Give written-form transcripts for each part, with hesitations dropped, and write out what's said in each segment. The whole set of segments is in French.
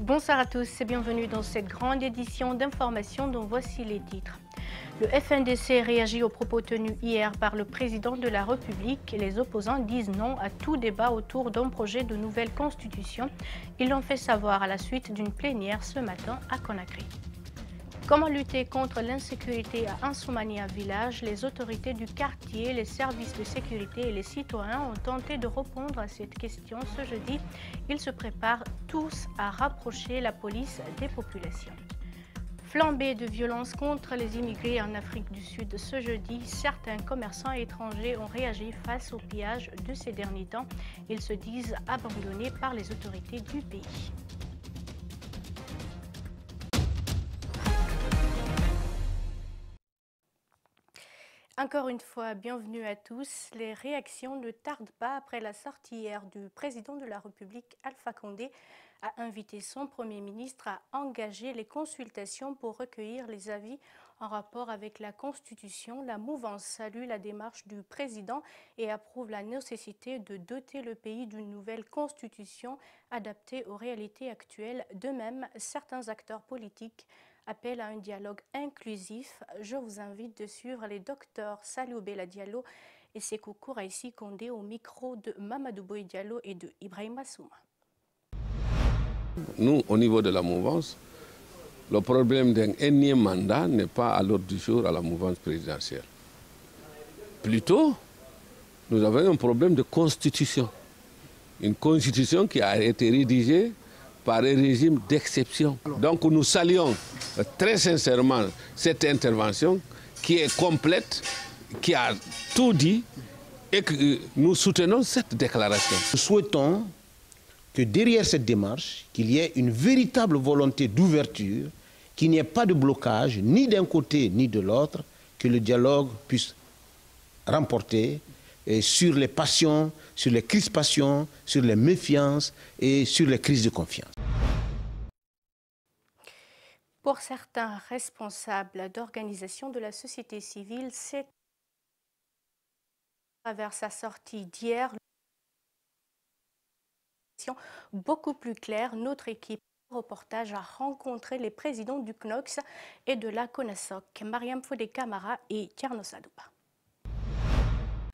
Bonsoir à tous et bienvenue dans cette grande édition d'information dont voici les titres. Le FNDC réagit aux propos tenus hier par le président de la République. Les opposants disent non à tout débat autour d'un projet de nouvelle constitution. Ils l'ont fait savoir à la suite d'une plénière ce matin à Conakry. Comment lutter contre l'insécurité à Ansoumania Village? Les autorités du quartier, les services de sécurité et les citoyens ont tenté de répondre à cette question ce jeudi. Ils se préparent tous à rapprocher la police des populations. Flambée de violence contre les immigrés en Afrique du Sud ce jeudi, certains commerçants étrangers ont réagi face au pillage de ces derniers temps. Ils se disent abandonnés par les autorités du pays. Encore une fois, bienvenue à tous. Les réactions ne tardent pas après la sortie hier du président de la République, Alpha Condé, a invité son Premier ministre à engager les consultations pour recueillir les avis en rapport avec la Constitution. La mouvance salue la démarche du président et approuve la nécessité de doter le pays d'une nouvelle Constitution adaptée aux réalités actuelles. De même, certains acteurs politiques appellent à un dialogue inclusif. Je vous invite de suivre les docteurs Saliou Bella Diallo et Sékou Kouraïssi Condé au micro de Mamadou Boy Diallo et de Ibrahima Souma. Nous, au niveau de la mouvance, le problème d'un énième mandat n'est pas à l'ordre du jour à la mouvance présidentielle. Plutôt, nous avons un problème de constitution. Une constitution qui a été rédigée par un régime d'exception. Donc nous saluons très sincèrement cette intervention qui est complète, qui a tout dit et que nous soutenons cette déclaration. Nous souhaitons que derrière cette démarche, qu'il y ait une véritable volonté d'ouverture, qu'il n'y ait pas de blocage ni d'un côté ni de l'autre, que le dialogue puisse remporter sur les passions, sur les crispations, sur les méfiances et sur les crises de confiance. Pour certains responsables d'organisations de la société civile, c'est à travers sa sortie d'hier beaucoup plus claire. Notre équipe reportage a rencontré les présidents du CNOX et de la CONASOC, Mariam Fodé Camara et Tierno Sadouba.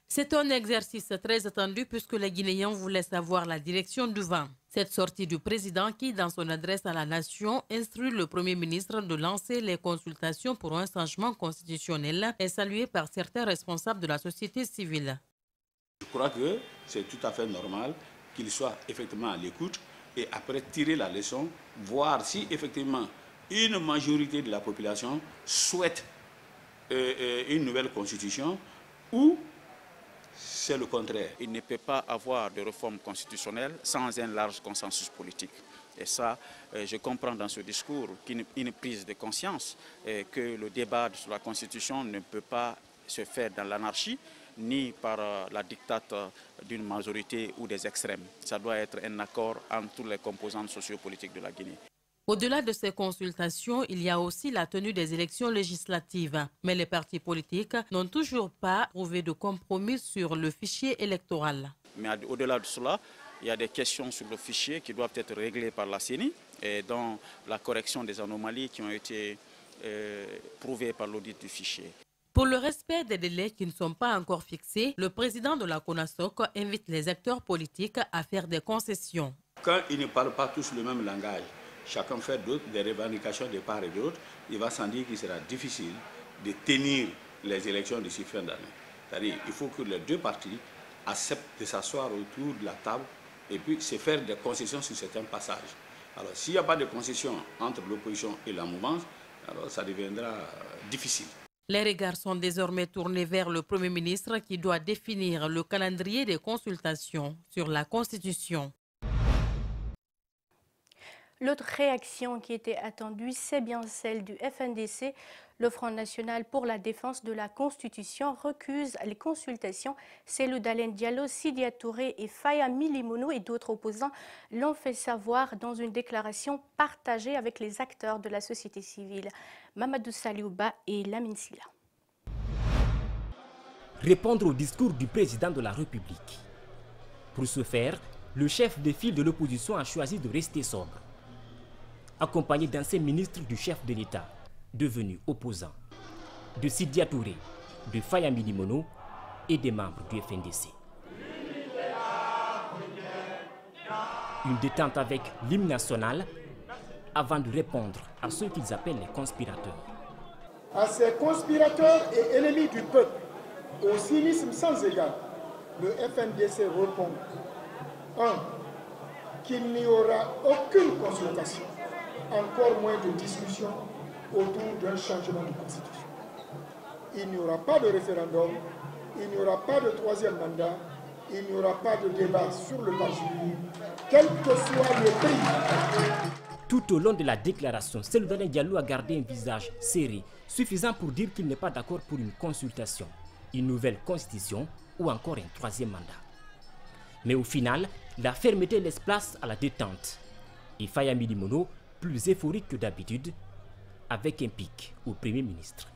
C'est un exercice très attendu puisque les Guinéens voulaient savoir la direction du vent. Cette sortie du président qui, dans son adresse à la nation, instruit le Premier ministre de lancer les consultations pour un changement constitutionnel est saluée par certains responsables de la société civile. Je crois que c'est tout à fait normal qu'il soit effectivement à l'écoute et après tirer la leçon, voir si effectivement une majorité de la population souhaite une nouvelle constitution ou c'est le contraire. Il ne peut pas avoir de réforme constitutionnelle sans un large consensus politique. Et ça, je comprends dans ce discours une prise de conscience que le débat sur la Constitution ne peut pas se faire dans l'anarchie, ni par la dictate d'une majorité ou des extrêmes. Ça doit être un accord entre toutes les composantes sociopolitiques de la Guinée. Au-delà de ces consultations, il y a aussi la tenue des élections législatives. Mais les partis politiques n'ont toujours pas trouvé de compromis sur le fichier électoral. Mais au-delà de cela, il y a des questions sur le fichier qui doivent être réglées par la CENI, et dont la correction des anomalies qui ont été prouvées par l'audit du fichier. Pour le respect des délais qui ne sont pas encore fixés, le président de la CONASOC invite les acteurs politiques à faire des concessions. Quand ils ne parlent pas tous le même langage, chacun fait des revendications de part et d'autre, il va sans dire qu'il sera difficile de tenir les élections d'ici fin d'année. C'est-à-dire qu'il faut que les deux partis acceptent de s'asseoir autour de la table et puis se faire des concessions sur certains passages. Alors s'il n'y a pas de concessions entre l'opposition et la mouvance, alors ça deviendra difficile. Les regards sont désormais tournés vers le Premier ministre qui doit définir le calendrier des consultations sur la Constitution. L'autre réaction qui était attendue, c'est bien celle du FNDC. Le Front national pour la défense de la Constitution recuse les consultations. Cellou Dalein Diallo, Sidia Touré et Faya Milimono et d'autres opposants l'ont fait savoir dans une déclaration partagée avec les acteurs de la société civile. Mamadou Saliouba et Lamine Silla. Répondre au discours du président de la République. Pour ce faire, le chef de file de l'opposition a choisi de rester sobre. accompagné d'anciens ministres du chef de l'État, devenus opposants, de Sidya Touré, de Faye Milimono et des membres du FNDC. Une détente avec l'hymne national avant de répondre à ceux qu'ils appellent les conspirateurs. À ces conspirateurs et ennemis du peuple, au cynisme sans égal, le FNDC répond 1. Qu'il n'y aura aucune consultation, encore moins de discussion autour d'un changement de constitution. Il n'y aura pas de référendum, il n'y aura pas de troisième mandat, il n'y aura pas de débat sur le parti, quel que soit le prix. Tout au long de la déclaration, Cellou Dalein Diallo a gardé un visage serré, suffisant pour dire qu'il n'est pas d'accord pour une consultation, une nouvelle constitution ou encore un troisième mandat. Mais au final, la fermeté laisse place à la détente. Et Faye Milimono, plus euphorique que d'habitude, avec un pic au Premier ministre.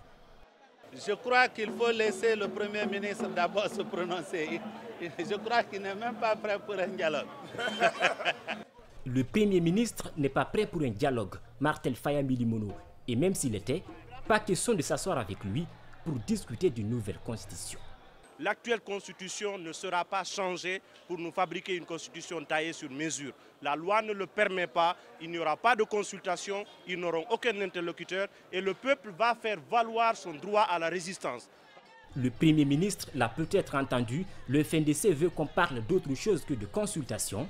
Je crois qu'il faut laisser le Premier ministre d'abord se prononcer. Je crois qu'il n'est même pas prêt pour un dialogue. Le Premier ministre n'est pas prêt pour un dialogue, martèle Faye Milimono. Et même s'il était, pas question de s'asseoir avec lui pour discuter d'une nouvelle constitution. L'actuelle constitution ne sera pas changée pour nous fabriquer une constitution taillée sur mesure. La loi ne le permet pas, il n'y aura pas de consultation, ils n'auront aucun interlocuteur et le peuple va faire valoir son droit à la résistance. Le Premier ministre l'a peut-être entendu, le FNDC veut qu'on parle d'autre chose que de consultation.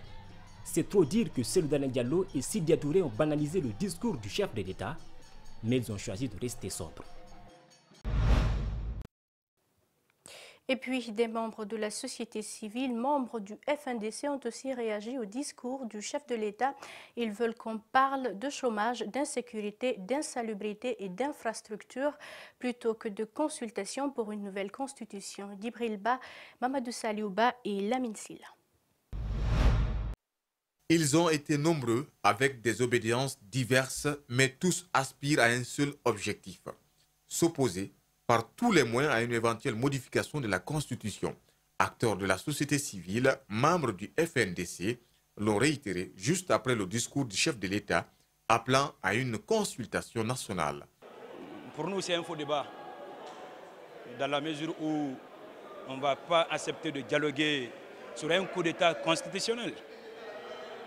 C'est trop dire que Cellou Dalein Diallo et Sidya Touré ont banalisé le discours du chef de l'État, mais ils ont choisi de rester sobres. Et puis, des membres de la société civile, membres du FNDC, ont aussi réagi au discours du chef de l'État. Ils veulent qu'on parle de chômage, d'insécurité, d'insalubrité et d'infrastructures plutôt que de consultation pour une nouvelle constitution. Djibril Ba, Mamadou Saliouba et Lamine Silla. Ils ont été nombreux avec des obédiences diverses, mais tous aspirent à un seul objectif, s'opposer par tous les moyens à une éventuelle modification de la Constitution. Acteurs de la société civile, membres du FNDC, l'ont réitéré juste après le discours du chef de l'État appelant à une consultation nationale. Pour nous, c'est un faux débat, dans la mesure où on ne va pas accepter de dialoguer sur un coup d'État constitutionnel.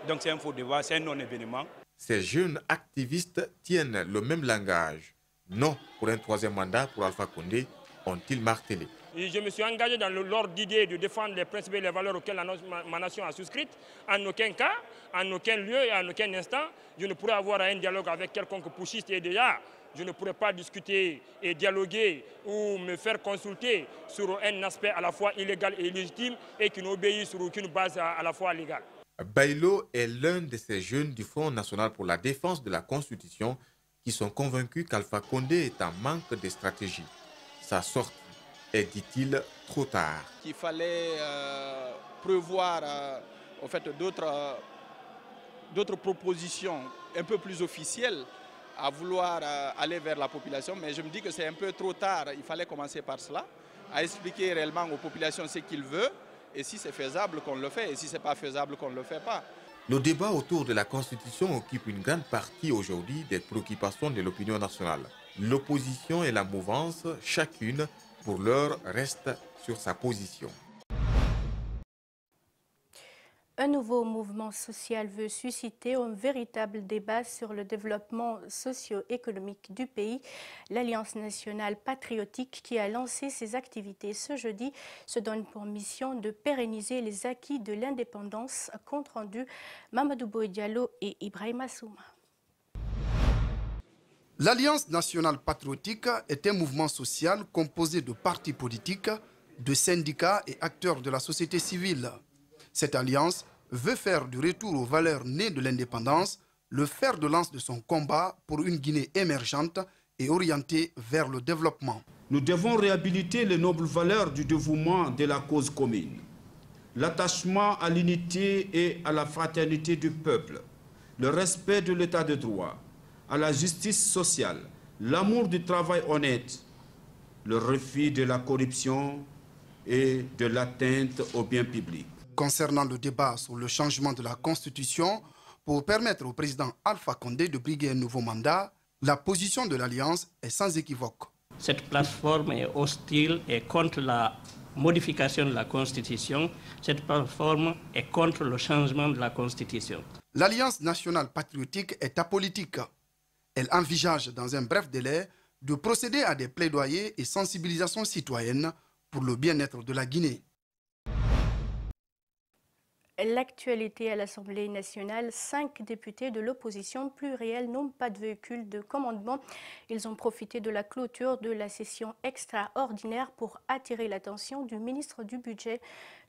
Donc c'est un faux débat, c'est un non-événement. Ces jeunes activistes tiennent le même langage. Non pour un troisième mandat pour Alpha Condé, ont-ils martelé. Et je me suis engagé dans l'ordre d'idée de défendre les principes et les valeurs auxquelles ma nation a souscrite. En aucun cas, en aucun lieu et en aucun instant, je ne pourrais avoir un dialogue avec quelconque putschiste. Et déjà, je ne pourrais pas discuter et dialoguer ou me faire consulter sur un aspect à la fois illégal et illégitime et qui n'obéit sur aucune base à la fois légale. Bailo est l'un de ces jeunes du Front national pour la défense de la Constitution qui sont convaincus qu'Alpha Condé est en manque de stratégie. Sa sortie est, dit-il, trop tard. Il fallait prévoir en fait, d'autres propositions un peu plus officielles à vouloir aller vers la population, mais je me dis que c'est un peu trop tard. Il fallait commencer par cela, à expliquer réellement aux populations ce qu'ils veulent, et si c'est faisable qu'on le fait, et si ce n'est pas faisable qu'on ne le fait pas. Le débat autour de la Constitution occupe une grande partie aujourd'hui des préoccupations de l'opinion nationale. L'opposition et la mouvance, chacune, pour l'heure, reste sur sa position. Un nouveau mouvement social veut susciter un véritable débat sur le développement socio-économique du pays. L'Alliance nationale patriotique, qui a lancé ses activités ce jeudi, se donne pour mission de pérenniser les acquis de l'indépendance. Compte rendu Mamadou Boye Diallo et Ibrahima Souma. L'Alliance nationale patriotique est un mouvement social composé de partis politiques, de syndicats et acteurs de la société civile. Cette alliance veut faire du retour aux valeurs nées de l'indépendance le fer de lance de son combat pour une Guinée émergente et orientée vers le développement. Nous devons réhabiliter les nobles valeurs du dévouement de la cause commune, l'attachement à l'unité et à la fraternité du peuple, le respect de l'état de droit, à la justice sociale, l'amour du travail honnête, le refus de la corruption et de l'atteinte au bien public. Concernant le débat sur le changement de la Constitution, Pour permettre au président Alpha Condé de briguer un nouveau mandat, la position de l'Alliance est sans équivoque. Cette plateforme est hostile et contre la modification de la Constitution. Cette plateforme est contre le changement de la Constitution. L'Alliance nationale patriotique est apolitique. Elle envisage dans un bref délai de procéder à des plaidoyers et sensibilisations citoyennes pour le bien-être de la Guinée. L'actualité à l'Assemblée nationale, 5 députés de l'opposition plurielle n'ont pas de véhicule de commandement. Ils ont profité de la clôture de la session extraordinaire pour attirer l'attention du ministre du Budget.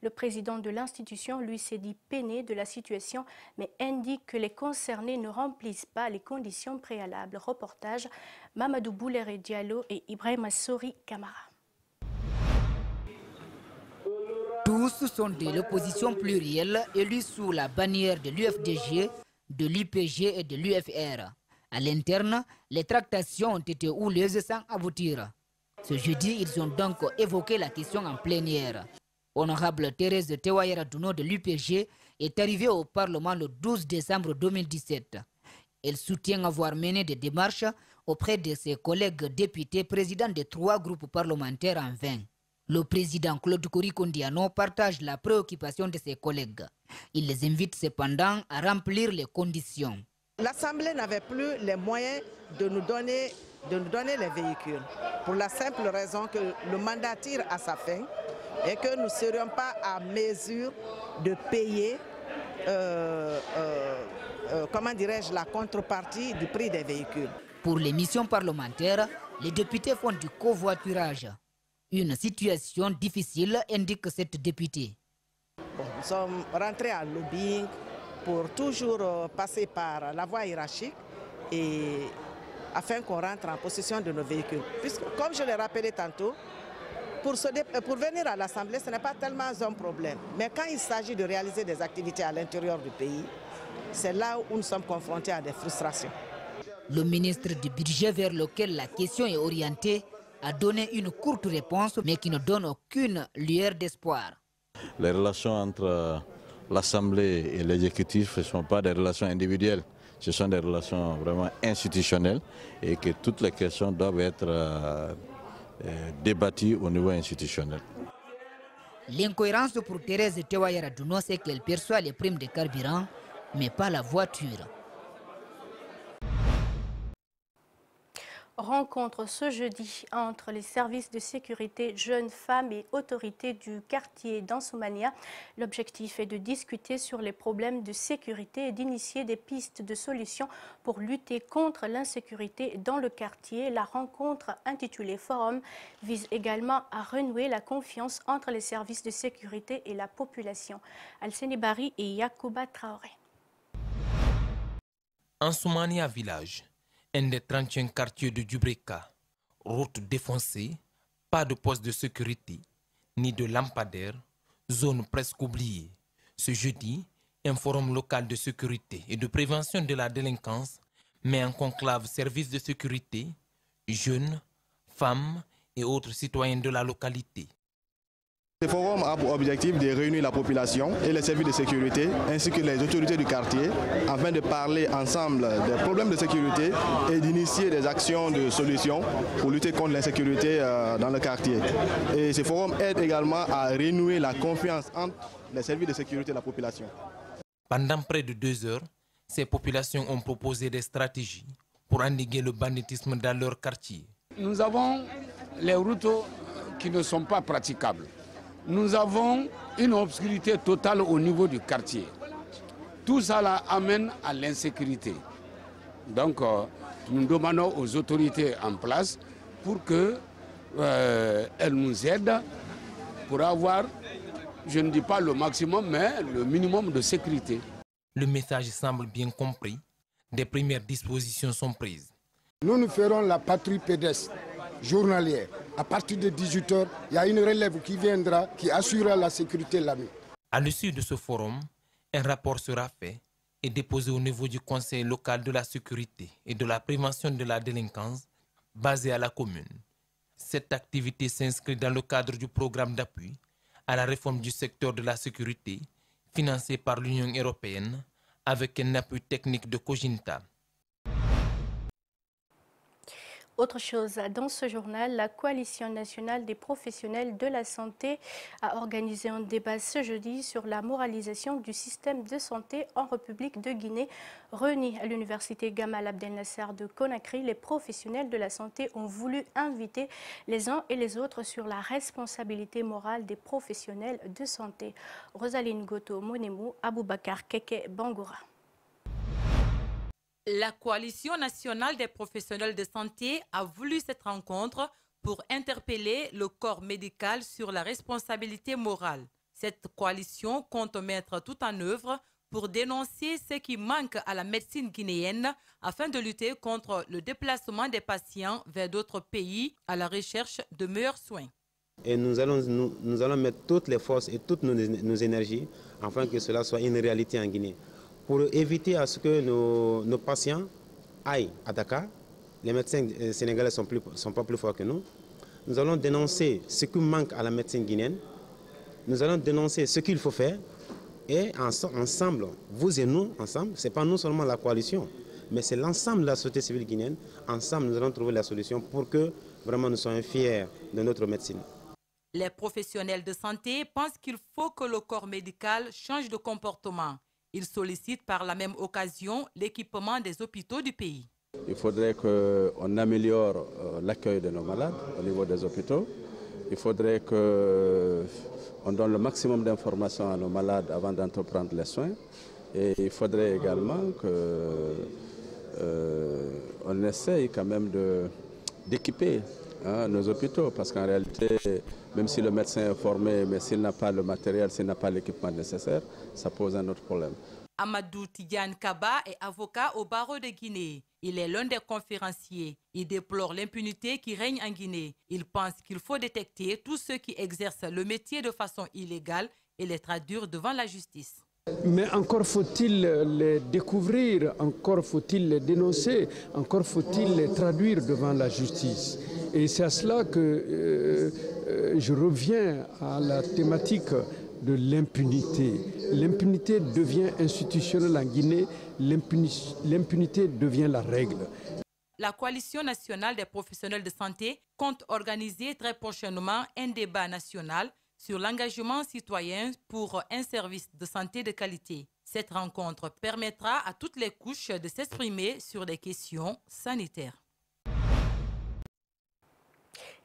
Le président de l'institution lui s'est dit peiné de la situation, mais indique que les concernés ne remplissent pas les conditions préalables. Reportage Mamadou Bouléré Diallo et Ibrahima Sori Kamara. Tous sont de l'opposition plurielle élus sous la bannière de l'UFDG, de l'UPG et de l'UFR. À l'interne, les tractations ont été houleuses sans aboutir. Ce jeudi, ils ont donc évoqué la question en plénière. Honorable Thérèse Tewayera Duno de l'UPG est arrivée au Parlement le 12 décembre 2017. Elle soutient avoir mené des démarches auprès de ses collègues députés présidents des 3 groupes parlementaires en vain. Le président Claude Kouri-Kondiano partage la préoccupation de ses collègues. Il les invite cependant à remplir les conditions. L'Assemblée n'avait plus les moyens de nous donner les véhicules, pour la simple raison que le mandat tire à sa fin et que nous ne serions pas à mesure de payer la contrepartie du prix des véhicules. Pour les missions parlementaires, les députés font du covoiturage. Une situation difficile, indique cette députée. Nous sommes rentrés en lobbying pour toujours passer par la voie hiérarchique et afin qu'on rentre en possession de nos véhicules. Puisque, comme je l'ai rappelé tantôt, pour venir à l'Assemblée, ce n'est pas tellement un problème. Mais quand il s'agit de réaliser des activités à l'intérieur du pays, c'est là où nous sommes confrontés à des frustrations. Le ministre du Budget vers lequel la question est orientée a donné une courte réponse, mais qui ne donne aucune lueur d'espoir. Les relations entre l'Assemblée et l'exécutif ne sont pas des relations individuelles, ce sont des relations vraiment institutionnelles et que toutes les questions doivent être débattues au niveau institutionnel. L'incohérence pour Thérèse Tewayera Duno, c'est qu'elle perçoit les primes de carburant, mais pas la voiture. Rencontre ce jeudi entre les services de sécurité, jeunes femmes et autorités du quartier d'Ansoumania. L'objectif est de discuter sur les problèmes de sécurité et d'initier des pistes de solutions pour lutter contre l'insécurité dans le quartier. La rencontre intitulée Forum vise également à renouer la confiance entre les services de sécurité et la population. Alseni Bari et Yacouba Traoré. Ansoumania village. Un des 31 quartiers de Djubreka, route défoncée, pas de poste de sécurité, ni de lampadaire, zone presque oubliée. Ce jeudi, un forum local de sécurité et de prévention de la délinquance met en conclave services de sécurité, jeunes, femmes et autres citoyens de la localité. Ce forum a pour objectif de réunir la population et les services de sécurité ainsi que les autorités du quartier afin de parler ensemble des problèmes de sécurité et d'initier des actions de solutions pour lutter contre l'insécurité dans le quartier. Et ce forum aide également à renouer la confiance entre les services de sécurité et la population. Pendant près de 2 heures, ces populations ont proposé des stratégies pour endiguer le banditisme dans leur quartier. Nous avons les routes qui ne sont pas praticables. Nous avons une obscurité totale au niveau du quartier. Tout cela amène à l'insécurité. Donc, nous demandons aux autorités en place pour qu'elles nous aident pour avoir, je ne dis pas le maximum, mais le minimum de sécurité. Le message semble bien compris. Des premières dispositions sont prises. Nous ferons la patrouille pédestre journalière. À partir de 18 h, il y a une relève qui viendra, qui assurera la sécurité la nuit. À l'issue de ce forum, un rapport sera fait et déposé au niveau du Conseil local de la sécurité et de la prévention de la délinquance basé à la commune. Cette activité s'inscrit dans le cadre du programme d'appui à la réforme du secteur de la sécurité financé par l'Union européenne avec un appui technique de Kojinta. Autre chose, dans ce journal, la Coalition nationale des professionnels de la santé a organisé un débat ce jeudi sur la moralisation du système de santé en République de Guinée. Réunis à l'université Gamal Abdel Nasser de Conakry, les professionnels de la santé ont voulu inviter les uns et les autres sur la responsabilité morale des professionnels de santé. Rosaline Goto Monemou, Aboubakar Keke Bangoura. La Coalition nationale des professionnels de santé a voulu cette rencontre pour interpeller le corps médical sur la responsabilité morale. Cette coalition compte mettre tout en œuvre pour dénoncer ce qui manque à la médecine guinéenne afin de lutter contre le déplacement des patients vers d'autres pays à la recherche de meilleurs soins. Et nous allons mettre toutes les forces et toutes nos énergies afin que cela soit une réalité en Guinée. Pour éviter à ce que nos patients aillent à Dakar, les médecins sénégalais ne sont pas plus forts que nous. Nous allons dénoncer ce qui manque à la médecine guinéenne. Nous allons dénoncer ce qu'il faut faire. Et ensemble, vous et nous, ensemble, ce n'est pas nous seulement la coalition, mais c'est l'ensemble de la société civile guinéenne. Ensemble, nous allons trouver la solution pour que vraiment nous soyons fiers de notre médecine. Les professionnels de santé pensent qu'il faut que le corps médical change de comportement. Ils sollicitent par la même occasion l'équipement des hôpitaux du pays. Il faudrait qu'on améliore l'accueil de nos malades au niveau des hôpitaux. Il faudrait qu'on donne le maximum d'informations à nos malades avant d'entreprendre les soins. Et il faudrait également qu'on essaye quand même d'équiper nos hôpitaux, parce qu'en réalité, même si le médecin est formé, mais s'il n'a pas le matériel, s'il n'a pas l'équipement nécessaire, ça pose un autre problème. Amadou Tidiane Kaba est avocat au barreau de Guinée. Il est l'un des conférenciers. Il déplore l'impunité qui règne en Guinée. Il pense qu'il faut détecter tous ceux qui exercent le métier de façon illégale et les traduire devant la justice. Mais encore faut-il les découvrir, encore faut-il les dénoncer, encore faut-il les traduire devant la justice. Et c'est à cela que je reviens à la thématique de l'impunité. L'impunité devient institutionnelle en Guinée, l'impunité devient la règle. La Coalition nationale des professionnels de santé compte organiser très prochainement un débat national sur l'engagement citoyen pour un service de santé de qualité. Cette rencontre permettra à toutes les couches de s'exprimer sur des questions sanitaires.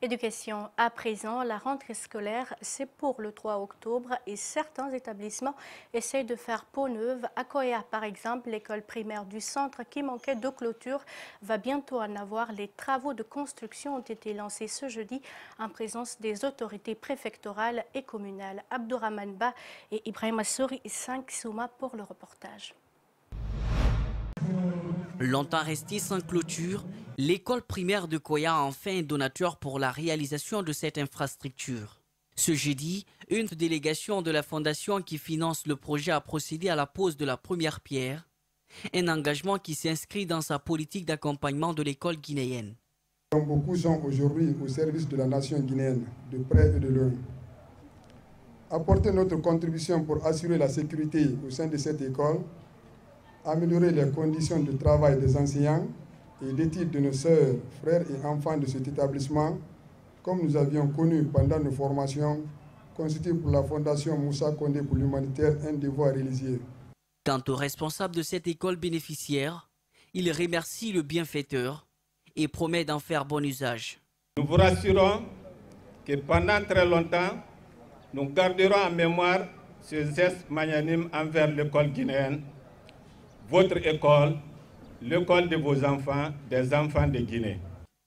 Éducation à présent, la rentrée scolaire, c'est pour le 3 octobre et certains établissements essayent de faire peau neuve. À Koya, par exemple, l'école primaire du centre qui manquait de clôture va bientôt en avoir. Les travaux de construction ont été lancés ce jeudi en présence des autorités préfectorales et communales. Abdourahmane Ba et Ibrahim Assouri et 5 Souma pour le reportage. Longtemps restée sans clôture, l'école primaire de Koya a enfin un donateur pour la réalisation de cette infrastructure. Ce jeudi, une délégation de la fondation qui finance le projet a procédé à la pose de la première pierre, un engagement qui s'inscrit dans sa politique d'accompagnement de l'école guinéenne. Beaucoup sont aujourd'hui au service de la nation guinéenne, de près et de loin. Apporter notre contribution pour assurer la sécurité au sein de cette école, améliorer les conditions de travail des enseignants et d'études de nos sœurs, frères et enfants de cet établissement, comme nous avions connu pendant nos formations, constitue pour la Fondation Moussa Kondé pour l'humanitaire un devoir religieux. Quant aux responsables de cette école bénéficiaire, il remercie le bienfaiteur et promet d'en faire bon usage. Nous vous rassurons que pendant très longtemps, nous garderons en mémoire ce geste magnanime envers l'école guinéenne, votre école, l'école de vos enfants, des enfants de Guinée.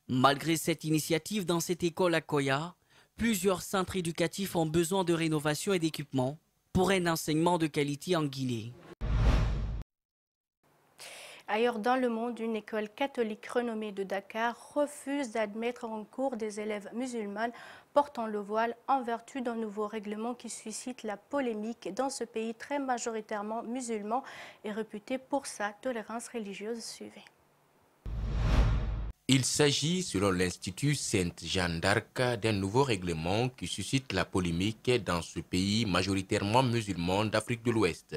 Malgré cette initiative dans cette école à Koya, plusieurs centres éducatifs ont besoin de rénovation et d'équipement pour un enseignement de qualité en Guinée. Ailleurs dans le monde, une école catholique renommée de Dakar refuse d'admettre en cours des élèves musulmanes portant le voile en vertu d'un nouveau règlement qui suscite la polémique dans ce pays très majoritairement musulman et réputé pour sa tolérance religieuse. Suivez. Il s'agit, selon l'Institut Sainte-Jeanne d'Arc, d'un nouveau règlement qui suscite la polémique dans ce pays majoritairement musulman d'Afrique de l'Ouest.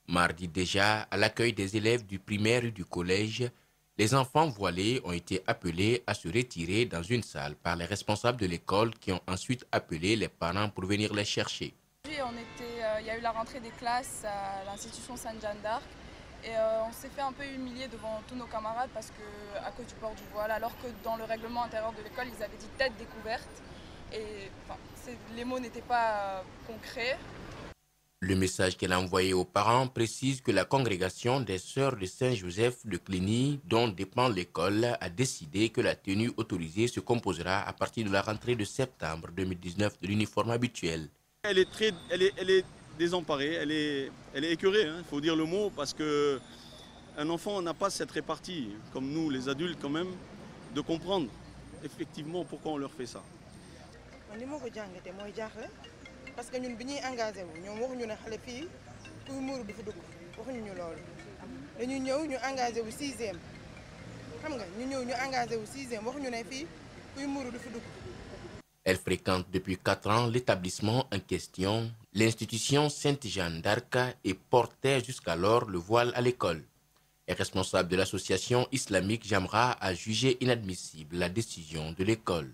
Mardi déjà, à l'accueil des élèves du primaire et du collège, les enfants voilés ont été appelés à se retirer dans une salle par les responsables de l'école qui ont ensuite appelé les parents pour venir les chercher. Il y a eu la rentrée des classes à l'institution Sainte-Jeanne d'Arc et on s'est fait un peu humilier devant tous nos camarades parce que, à cause du port du voile, alors que dans le règlement intérieur de l'école, ils avaient dit tête découverte et les mots n'étaient pas concrets. Le message qu'elle a envoyé aux parents précise que la congrégation des Sœurs de Saint-Joseph de Cluny, dont dépend l'école, a décidé que la tenue autorisée se composera à partir de la rentrée de septembre 2019 de l'uniforme habituel. Elle est désemparée, elle est écœurée, il faut dire le mot, parce qu'un enfant n'a pas cette répartie, comme nous les adultes quand même, de comprendre effectivement pourquoi on leur fait ça. Parce que ñun bi ñuy engagé wu ñoom waxuñu ne xale fii kuy muuru du fi dugg waxuñu ñu loolu dañuy ñëw ñu engagé wu 6e xam nga ñu ñëw ñu engagé wu 6e waxuñu ne fii kuy muuru du fi dugg. Elle fréquente depuis 4 ans l'établissement en question, l'institution Sainte-Jeanne d'Arc, et portait jusqu'alors le voile à l'école. Et responsable de l'association islamique Jamra a jugé inadmissible la décision de l'école.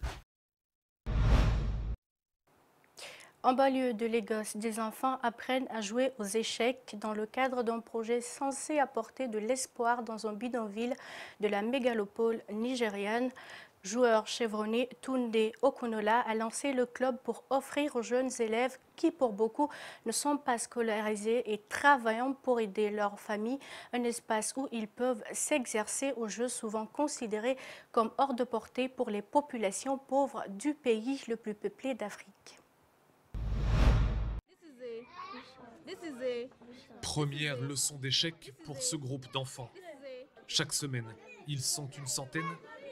En banlieue de Lagos, des enfants apprennent à jouer aux échecs dans le cadre d'un projet censé apporter de l'espoir dans un bidonville de la mégalopole nigériane. Joueur chevronné Tunde Okonola a lancé le club pour offrir aux jeunes élèves qui, pour beaucoup, ne sont pas scolarisés et travaillant pour aider leur famille, un espace où ils peuvent s'exercer aux jeux souvent considérés comme hors de portée pour les populations pauvres du pays le plus peuplé d'Afrique. Première leçon d'échec pour ce groupe d'enfants. Chaque semaine, ils sont une centaine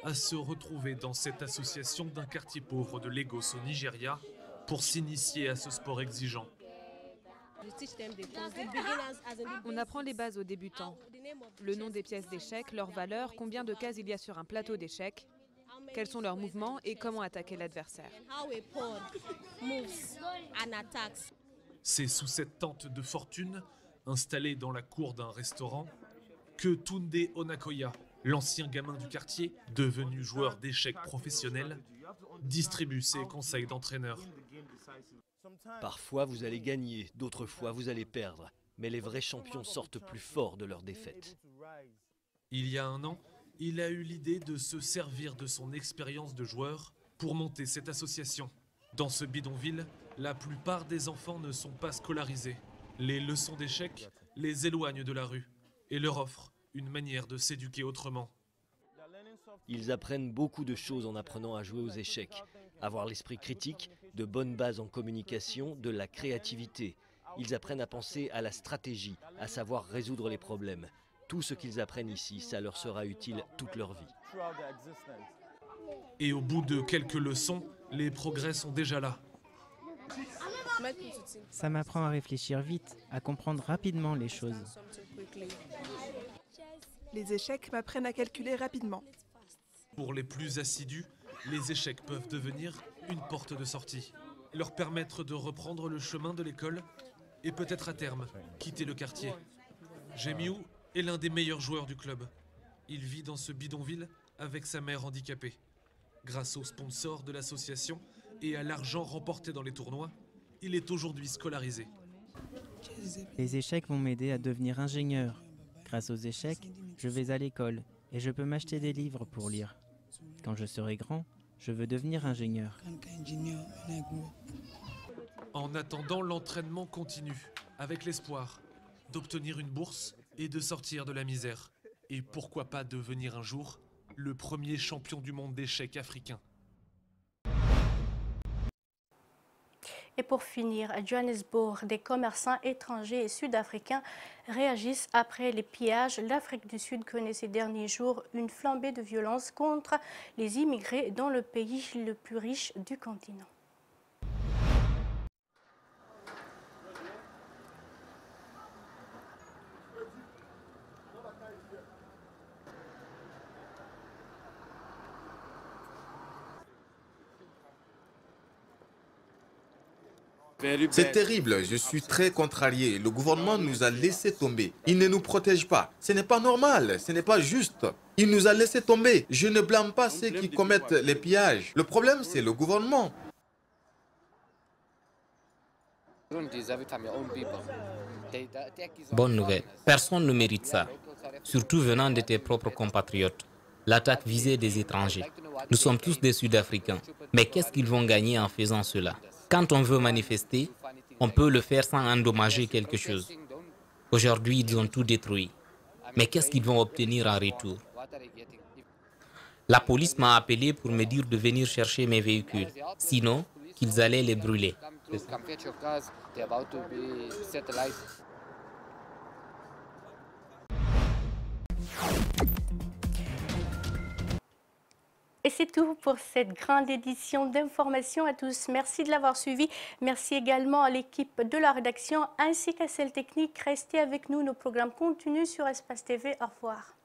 à se retrouver dans cette association d'un quartier pauvre de Lagos au Nigeria pour s'initier à ce sport exigeant. On apprend les bases aux débutants. Le nom des pièces d'échecs, leur valeur, combien de cases il y a sur un plateau d'échecs, quels sont leurs mouvements et comment attaquer l'adversaire. C'est sous cette tente de fortune, installée dans la cour d'un restaurant, que Tunde Onakoya, l'ancien gamin du quartier, devenu joueur d'échecs professionnel, distribue ses conseils d'entraîneur. Parfois vous allez gagner, d'autres fois vous allez perdre, mais les vrais champions sortent plus forts de leurs défaites. Il y a 1 an, il a eu l'idée de se servir de son expérience de joueur pour monter cette association. Dans ce bidonville, la plupart des enfants ne sont pas scolarisés. Les leçons d'échecs les éloignent de la rue et leur offrent une manière de s'éduquer autrement. Ils apprennent beaucoup de choses en apprenant à jouer aux échecs. Avoir l'esprit critique, de bonnes bases en communication, de la créativité. Ils apprennent à penser à la stratégie, à savoir résoudre les problèmes. Tout ce qu'ils apprennent ici, ça leur sera utile toute leur vie. Et au bout de quelques leçons, les progrès sont déjà là. Ça m'apprend à réfléchir vite, à comprendre rapidement les choses. Les échecs m'apprennent à calculer rapidement. Pour les plus assidus, les échecs peuvent devenir une porte de sortie, leur permettre de reprendre le chemin de l'école et peut-être à terme quitter le quartier. Jemiou est l'un des meilleurs joueurs du club. Il vit dans ce bidonville avec sa mère handicapée. Grâce aux sponsors de l'association et à l'argent remporté dans les tournois, il est aujourd'hui scolarisé. Les échecs vont m'aider à devenir ingénieur. Grâce aux échecs, je vais à l'école et je peux m'acheter des livres pour lire. Quand je serai grand, je veux devenir ingénieur. En attendant, l'entraînement continue, avec l'espoir d'obtenir une bourse et de sortir de la misère. Et pourquoi pas devenir un jour le premier champion du monde d'échecs africain. Et pour finir, à Johannesburg, des commerçants étrangers et sud-africains réagissent après les pillages. L'Afrique du Sud connaît ces derniers jours une flambée de violence contre les immigrés dans le pays le plus riche du continent. C'est terrible, je suis très contrarié. Le gouvernement nous a laissé tomber. Il ne nous protège pas. Ce n'est pas normal, ce n'est pas juste. Il nous a laissé tomber. Je ne blâme pas ceux qui commettent les pillages. Le problème, c'est le gouvernement. Bonne nouvelle. Personne ne mérite ça. Surtout venant de tes propres compatriotes. L'attaque visait des étrangers. Nous sommes tous des Sud-Africains. Mais qu'est-ce qu'ils vont gagner en faisant cela? Quand on veut manifester, on peut le faire sans endommager quelque chose. Aujourd'hui, ils ont tout détruit. Mais qu'est-ce qu'ils vont obtenir en retour? La police m'a appelé pour me dire de venir chercher mes véhicules. Sinon, qu'ils allaient les brûler. Et c'est tout pour cette grande édition d'information à tous. Merci de l'avoir suivi. Merci également à l'équipe de la rédaction ainsi qu'à celle technique. Restez avec nous, nos programmes continuent sur Espace TV. Au revoir.